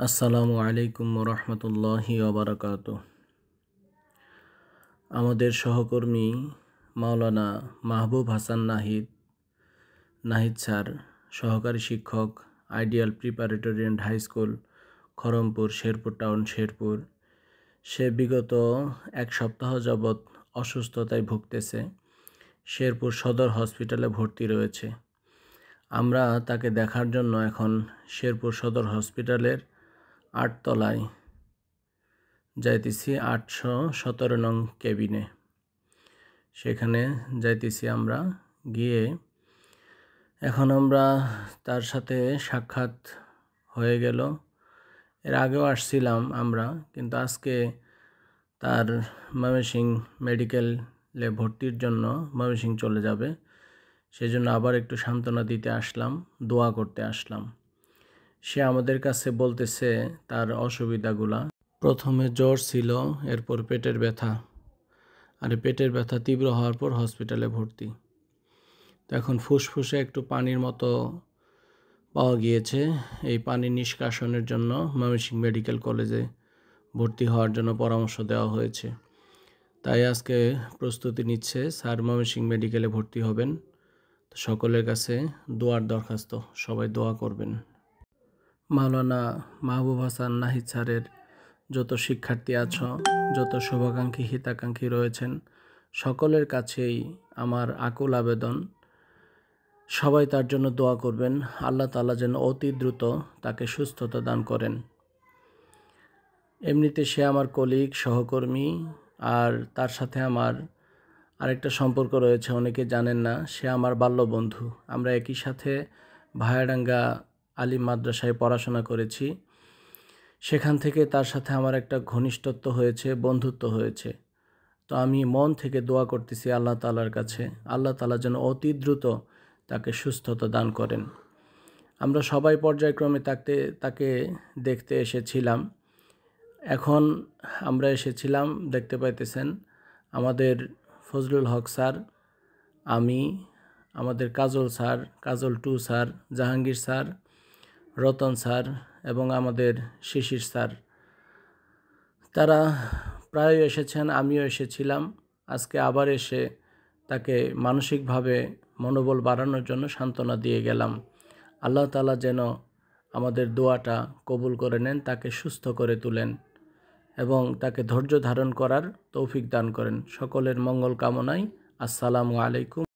আসসালামু আলাইকুম রহমতুল্লাহি ওবারাকাতুহু। আমাদের সহকর্মী মাওলানা মাহবুব হাসান নাহিদ স্যার, সহকারী শিক্ষক, ideal preparatory and high school, Kharampur, Sherpur town, Sherpur. সে বিগত এক সপ্তাহ যাবৎ অসুস্থতায় ভুগতেছে। শেরপুর সদর হসপিটালে ভর্তি রয়েছে। আমরা তাকে দেখার জন্য এখন শেরপুর সদর হসপিটালের 8 তলায় যাইতেছি, 817 নং কেবিনে। সেখানে যাইতেছি আমরা। গিয়ে এখন আমরা তার সাথে সাক্ষাৎ হয়ে গেল। এর আগেও আসছিলাম আমরা, কিন্তু আজকে তার ময়মনসিংহ মেডিকেলে ভর্তির জন্য ময়মনসিংহ চলে যাবে। সেজন্য আবার একটু সান্ত্বনা দিতে আসলাম, দোয়া করতে আসলাম। সে আমাদের কাছে বলতেছে তার অসুবিধাগুলা। প্রথমে জ্বর ছিল, এরপর পেটের ব্যথা, আর পেটের ব্যথা তীব্র হওয়ার পর হসপিটালে ভর্তি। তো এখন ফুসফুসে একটু পানির মতো পাওয়া গিয়েছে। এই পানি নিষ্কাশনের জন্য ময়মনসিংহ মেডিকেল কলেজে ভর্তি হওয়ার জন্য পরামর্শ দেওয়া হয়েছে। তাই আজকে প্রস্তুতি নিচ্ছে, স্যার ময়মনসিংহ মেডিকেলে ভর্তি হবেন। তো সকলের কাছে দোয়ার দরখাস্ত, সবাই দোয়া করবেন। মাওলানা মাহবুব হাসান নাহিদ স্যারের যত শিক্ষার্থী আছো, যত শুভাকাঙ্ক্ষী হিতাকাঙ্ক্ষী রয়েছেন, সকলের কাছেই আমার আকুল আবেদন, সবাই তার জন্য দোয়া করবেন। আল্লাহ তাআলা যেন অতি দ্রুত তাকে সুস্থতা দান করেন। এমনিতে সে আমার কলিগ, সহকর্মী, আর তার সাথে আমার আরেকটা সম্পর্ক রয়েছে, অনেকে জানেন না। সে আমার বাল্যবন্ধু। আমরা একই সাথে ভায়াডাঙ্গা আলিম মাদ্রাসায় পড়াশোনা করেছি। সেখান থেকে তার সাথে আমার একটা ঘনিষ্ঠত্ব হয়েছে, বন্ধুত্ব হয়েছে। তো আমি মন থেকে দোয়া করতেছি আল্লাহ তাআলার কাছে, আল্লাহ তাআলা যেন অতি দ্রুত তাকে সুস্থতা দান করেন। আমরা সবাই পর্যায়ক্রমে তাকে দেখতে এসেছিলাম। এখন আমরা এসেছিলাম, দেখতে পাইতেছেন, আমাদের ফজলুল হক স্যার, আমি, আমাদের কাজল স্যার, কাজল 2 sir, Jahangir sir, Ratan sir এবং আমাদের শিশির স্যার। তারা প্রায় এসেছেন, আমিও এসেছিলাম। আজকে আবার এসে তাকে মানসিকভাবে মনোবল বাড়ানোর জন্য সান্ত্বনা দিয়ে গেলাম। আল্লাহ তাআলা যেন আমাদের দোয়াটা কবুল করে নেন, তাকে সুস্থ করে তুলেন এবং তাকে ধৈর্য ধারণ করার তৌফিক দান করেন। সকলের মঙ্গল কামনায় আসসালামু আলাইকুম।